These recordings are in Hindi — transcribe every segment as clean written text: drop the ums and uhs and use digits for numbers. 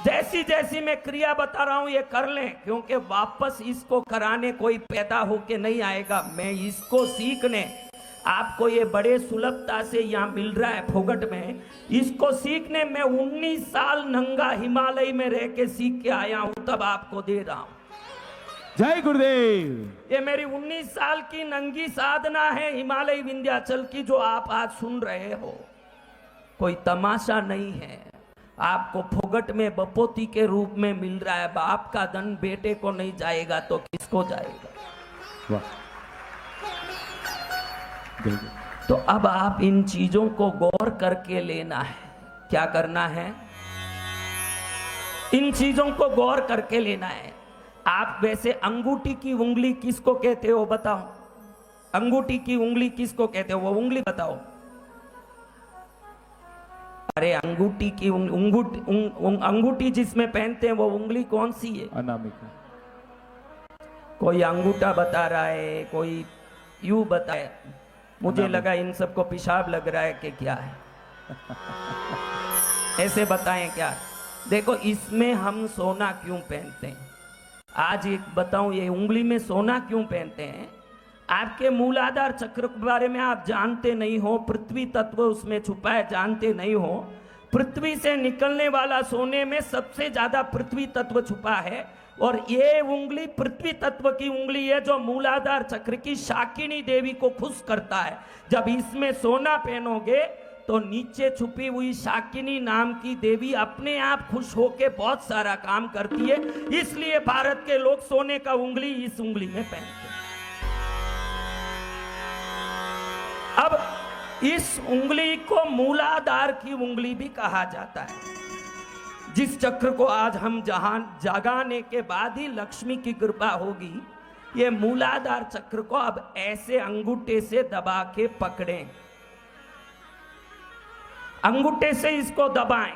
जैसी जैसी मैं क्रिया बता रहा हूं ये कर लें, क्योंकि वापस इसको कराने कोई पैदा होके नहीं आएगा। मैं इसको सीखने, आपको ये बड़े सुलभता से यहाँ मिल रहा है फोगट में, इसको सीखने मैं 19 साल नंगा हिमालय में रह के सीख के आया हूं, तब आपको दे रहा हूं। जय गुरुदेव। ये मेरी 19 साल की नंगी साधना है हिमालय विंध्याचल की, जो आप आज सुन रहे हो। कोई तमाशा नहीं है। आपको फोगट में बपोती के रूप में मिल रहा है। बाप का धन बेटे को नहीं जाएगा तो किसको जाएगा? वाह। तो अब आप इन चीजों को गौर करके लेना है। क्या करना है? इन चीजों को गौर करके लेना है। आप वैसे अंगूठी की उंगली किसको कहते हो बताओ? अंगूठी की उंगली किसको कहते हो? वो उंगली बताओ। अरे अंगूठी की अंगूठी जिसमें पहनते हैं वो उंगली कौन सी है? अनामिका। कोई अंगूठा बता रहा है, कोई यू बताए। मुझे लगा इन सबको पेशाब लग रहा है कि क्या है। ऐसे बताएं क्या? देखो इसमें हम सोना क्यों पहनते हैं? आज एक बताऊं, ये उंगली में सोना क्यों पहनते हैं? आपके मूलाधार चक्र के बारे में आप जानते नहीं हो, पृथ्वी तत्व उसमें छुपा है, जानते नहीं हो। पृथ्वी से निकलने वाला सोने में सबसे ज्यादा पृथ्वी तत्व छुपा है, और ये उंगली पृथ्वी तत्व की उंगली है जो मूलाधार चक्र की शाकिनी देवी को खुश करता है। जब इसमें सोना पहनोगे तो नीचे छुपी हुई शाकिनी नाम की देवी अपने आप खुश होके बहुत सारा काम करती है। इसलिए भारत के लोग सोने का उंगली इस उंगली में पहनते हैं। अब इस उंगली को मूलाधार की उंगली भी कहा जाता है। जिस चक्र को आज हम जगाने के बाद ही लक्ष्मी की कृपा होगी, ये मूलाधार चक्र को अब ऐसे अंगूठे से दबा के पकड़ें, अंगूठे से इसको दबाएं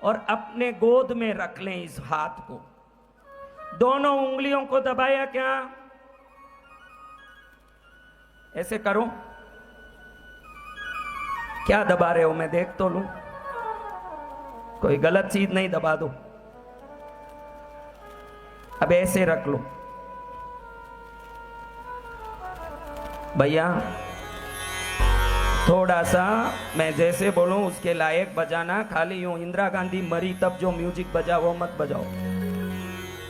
और अपने गोद में रख लें। इस हाथ को, दोनों उंगलियों को दबाया क्या? ऐसे करो। क्या दबा रहे हो? मैं देख तो लूं, कोई गलत चीज नहीं दबा दो। अब ऐसे रख लो भैया। थोड़ा सा मैं जैसे बोलूं उसके लायक बजाना। खाली यूं इंदिरा गांधी मरी तब जो म्यूजिक बजा वो मत बजाओ,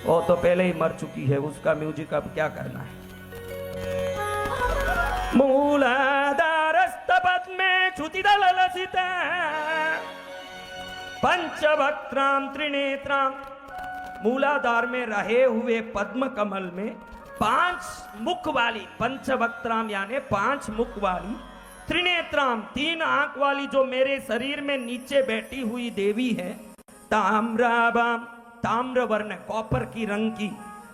वो तो पहले ही मर चुकी है, उसका म्यूजिक अब क्या करना है। मूलाधारस्थ पद्मे क्षुतिदललसिता पंचवक्त्राम त्रिनेत्राम। मूलाधार में रहे हुए पद्म कमल में 5 मुख वाली, पंचवक्त्राम यानी 5 मुख वाली, त्रिनेत्राम 3 आंख वाली जो मेरे शरीर में नीचे बैठी हुई देवी है। ताम्राभाम, ताम्र वर्ण कॉपर की रंग की,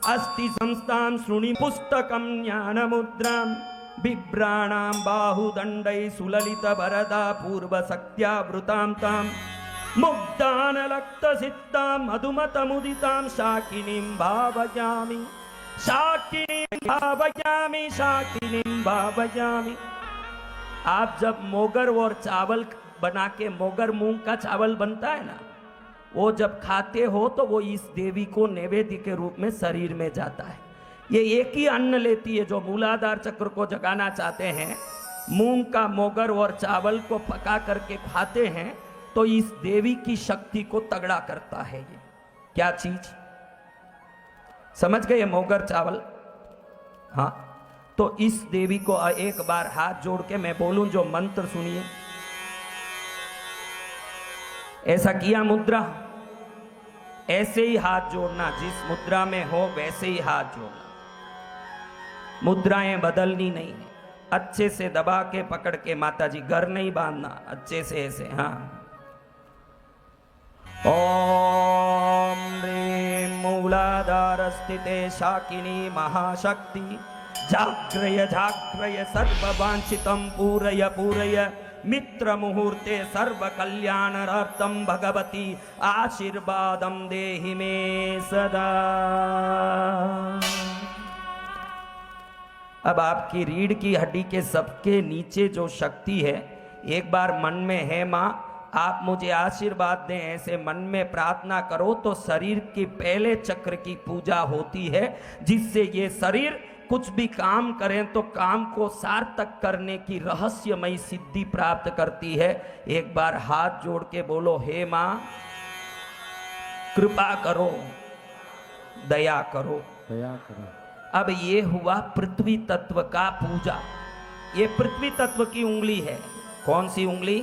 अस्ति संस्थान श्रुणि पुस्तकम ज्ञान मुद्राम, बिभ्राणाम बाहुदंडै सुललित वरदा पूर्व शक्त्यावृताम ताम, मुग्धान लक्त सिद्धाम मधुमत मुदिताम शाकिनीं भावयामि, शाकिनीं भावयामि, शाकिनीं भावयामि। आप जब मोगर और चावल बना के, मोगर मूंग का चावल बनता है ना, वो जब खाते हो तो वो इस देवी को नैवेद्य के रूप में शरीर में जाता है। ये एक ही अन्न लेती है। जो मूलाधार चक्र को जगाना चाहते हैं, मूंग का मोगर और चावल को पका करके खाते हैं तो इस देवी की शक्ति को तगड़ा करता है। ये क्या चीज समझ गए? मोगर चावल। हाँ, तो इस देवी को एक बार हाथ जोड़ के मैं बोलूं जो मंत्र सुनिए। ऐसा किया मुद्रा, ऐसे ही हाथ जोड़ना, जिस मुद्रा में हो वैसे ही हाथ जोड़ना, मुद्राएं बदलनी नहीं है। अच्छे से दबा के पकड़ के, माता जी घर नहीं बांधना, अच्छे से ऐसे। हाँ, ओम ह्रीं मूलाधार स्थिते शाकिनी महाशक्ति, जाग्रय जाग्रय सर्ववांछितं पूरय पूरय, मित्र मुहूर्ते सर्व कल्याणार्थं भगवती आशीर्वादं देहि मे सदा। अब आपकी रीढ़ की हड्डी के सबके नीचे जो शक्ति है, एक बार मन में है माँ आप मुझे आशीर्वाद दें, ऐसे मन में प्रार्थना करो तो शरीर के पहले चक्र की पूजा होती है, जिससे ये शरीर कुछ भी काम करें तो काम को सार्थक करने की रहस्यमयी सिद्धि प्राप्त करती है। एक बार हाथ जोड़ के बोलो, हे माँ कृपा करो, दया करो। दया करो। अब ये हुआ पृथ्वी तत्व का पूजा। ये पृथ्वी तत्व की उंगली है। कौन सी उंगली?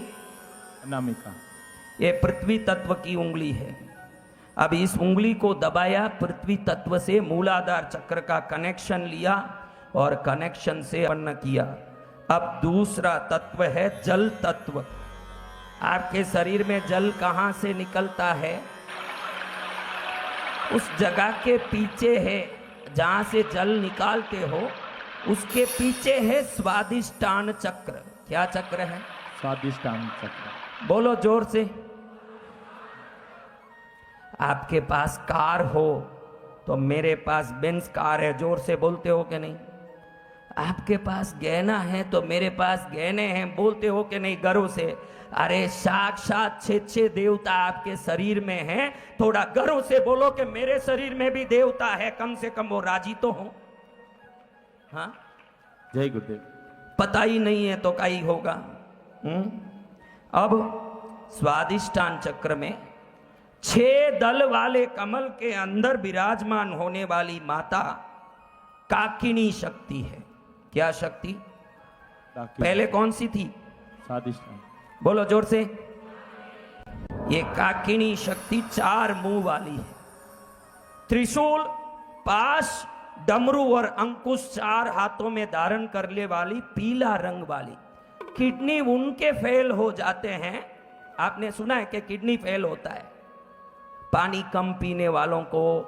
अनामिका। ये पृथ्वी तत्व की उंगली है। अब इस उंगली को दबाया, पृथ्वी तत्व से मूलाधार चक्र का कनेक्शन लिया और कनेक्शन से उत्पन्न किया। अब दूसरा तत्व है जल तत्व। आपके शरीर में जल कहां से निकलता है? उस जगह के पीछे है जहां से जल निकालते हो, उसके पीछे है स्वादिष्टान चक्र। क्या चक्र है? स्वादिष्टान चक्र। बोलो जोर से। आपके पास कार हो तो मेरे पास बेंज कार है, जोर से बोलते हो कि नहीं? आपके पास गहना है तो मेरे पास गहने हैं, बोलते हो कि नहीं गर्व से? अरे साक्षात 6 देवता आपके शरीर में हैं, थोड़ा गर्व से बोलो कि मेरे शरीर में भी देवता है, कम से कम वो राजी तो हो। हाँ, जय गुरुदेव। पता ही नहीं है तो क्या ही होगा। अब स्वादिष्टान चक्र में 6 दल वाले कमल के अंदर विराजमान होने वाली माता काकिनी शक्ति है। क्या शक्ति? पहले कौन सी थी? स्वादिष्टान। बोलो जोर से। ये काकिनी शक्ति 4 मुंह वाली है। त्रिशूल, पाश, डमरू और अंकुश 4 हाथों में धारण करने वाली, पीला रंग वाली। किडनी उनके फेल हो जाते हैं, आपने सुना है कि किडनी फेल होता है, पानी कम पीने वालों को,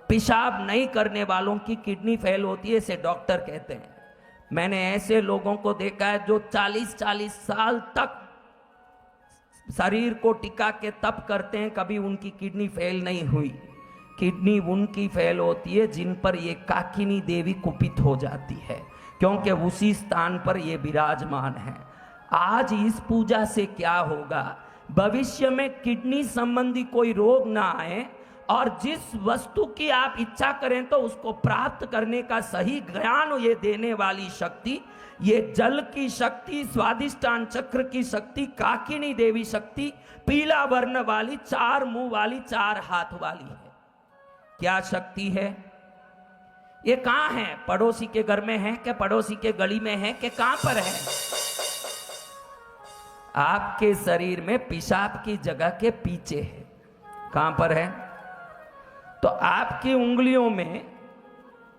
पेशाब नहीं करने वालों की किडनी फेल होती है, इसे डॉक्टर कहते हैं। मैंने ऐसे लोगों को देखा है जो 40-40 साल तक शरीर को टिका के तप करते हैं, कभी उनकी किडनी फेल नहीं हुई। किडनी उनकी फेल होती है जिन पर ये काकिनी देवी कुपित हो जाती है, क्योंकि उसी स्थान पर ये विराजमान है। आज इस पूजा से क्या होगा, भविष्य में किडनी संबंधी कोई रोग ना आए और जिस वस्तु की आप इच्छा करें तो उसको प्राप्त करने का सही ज्ञान ये देने वाली शक्ति, ये जल की शक्ति, स्वादिष्टान चक्र की शक्ति, काकिनी देवी शक्ति, पीला वर्ण वाली, 4 मुंह वाली, 4 हाथ वाली है। क्या शक्ति है? ये कहां है? पड़ोसी के घर में है कि पड़ोसी के गली में है कि कहां पर है? आपके शरीर में पेशाब की जगह के पीछे है। कहां पर है? तो आपकी उंगलियों में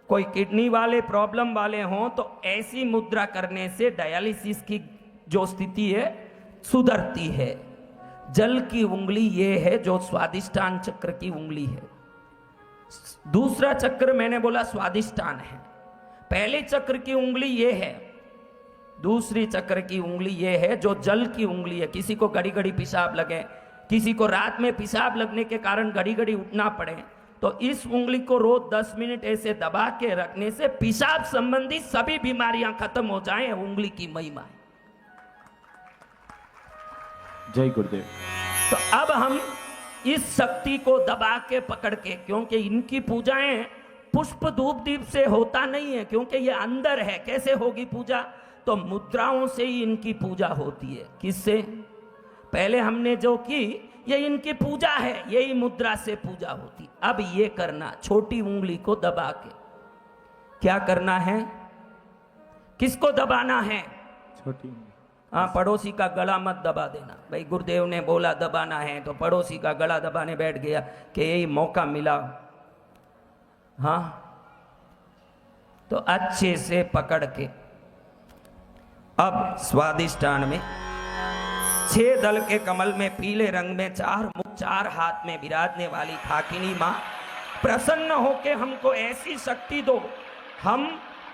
कोई किडनी वाले प्रॉब्लम वाले हों तो ऐसी मुद्रा करने से डायलिसिस की जो स्थिति है सुधरती है। जल की उंगली ये है जो स्वादिष्टान चक्र की उंगली है। दूसरा चक्र मैंने बोला स्वादिष्टान है। पहले चक्र की उंगली ये है, दूसरी चक्र की उंगली ये है जो जल की उंगली है। किसी को घड़ी घड़ी पेशाब लगे, किसी को रात में पेशाब लगने के कारण घड़ी घड़ी उठना पड़े, तो इस उंगली को रोज 10 मिनट ऐसे दबा के रखने से पेशाब संबंधी सभी बीमारियां खत्म हो जाएं। उंगली की महिमा है। जय गुरुदेव। तो अब हम इस शक्ति को दबा के पकड़ के, क्योंकि इनकी पूजाएं पुष्प धूप दीप से होता नहीं है, क्योंकि ये अंदर है। कैसे होगी पूजा? तो मुद्राओं से ही इनकी पूजा होती है। किससे? पहले हमने जो की ये इनकी पूजा है, यही मुद्रा से पूजा होती। अब ये करना, छोटी उंगली को दबा के क्या करना है? किसको दबाना है? छोटी। हाँ, पड़ोसी का गला मत दबा देना। भाई गुरुदेव ने बोला दबाना है तो पड़ोसी का गला दबाने बैठ गया कि यही मौका मिला। हाँ, तो अच्छे से पकड़ के अब स्वादिष्टान में 6 दल के कमल में पीले रंग में 4 मुख 4 हाथ में विराजने वाली काकिनी माँ, प्रसन्न होके हमको ऐसी शक्ति दो, हम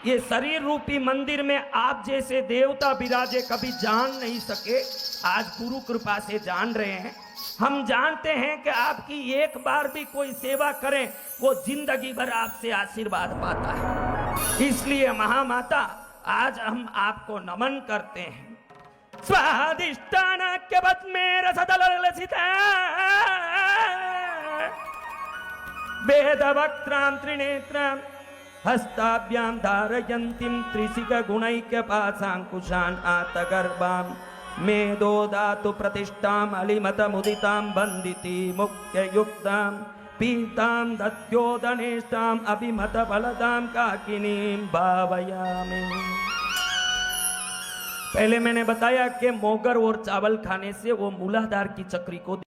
ये शरीर रूपी मंदिर में आप जैसे देवता विराजे कभी जान नहीं सके, आज गुरु कृपा से जान रहे हैं। हम जानते हैं कि आपकी एक बार भी कोई सेवा करें वो जिंदगी भर आपसे आशीर्वाद पाता है। इसलिए महामाता आज हम आपको नमन करते हैं। स्वादिष्टानाख्य पद्मे रसदललसिता वेदवक्त्रां त्रिनेत्रां हस्ताभ्यां धारयन्तीं त्रिशिखगुणैक्यपाशाङ्कुशान् आतगर्भां मेदोदातु प्रतिष्ठाम् अलिमतमुदितां वन्दिती मुख्ययुक्तां पीतां दत्योदनेष्टाम् अभिमतफलदां काकिनीं भावयामि। पहले मैंने बताया कि मोगर और चावल खाने से वो मूलाधार की चक्री को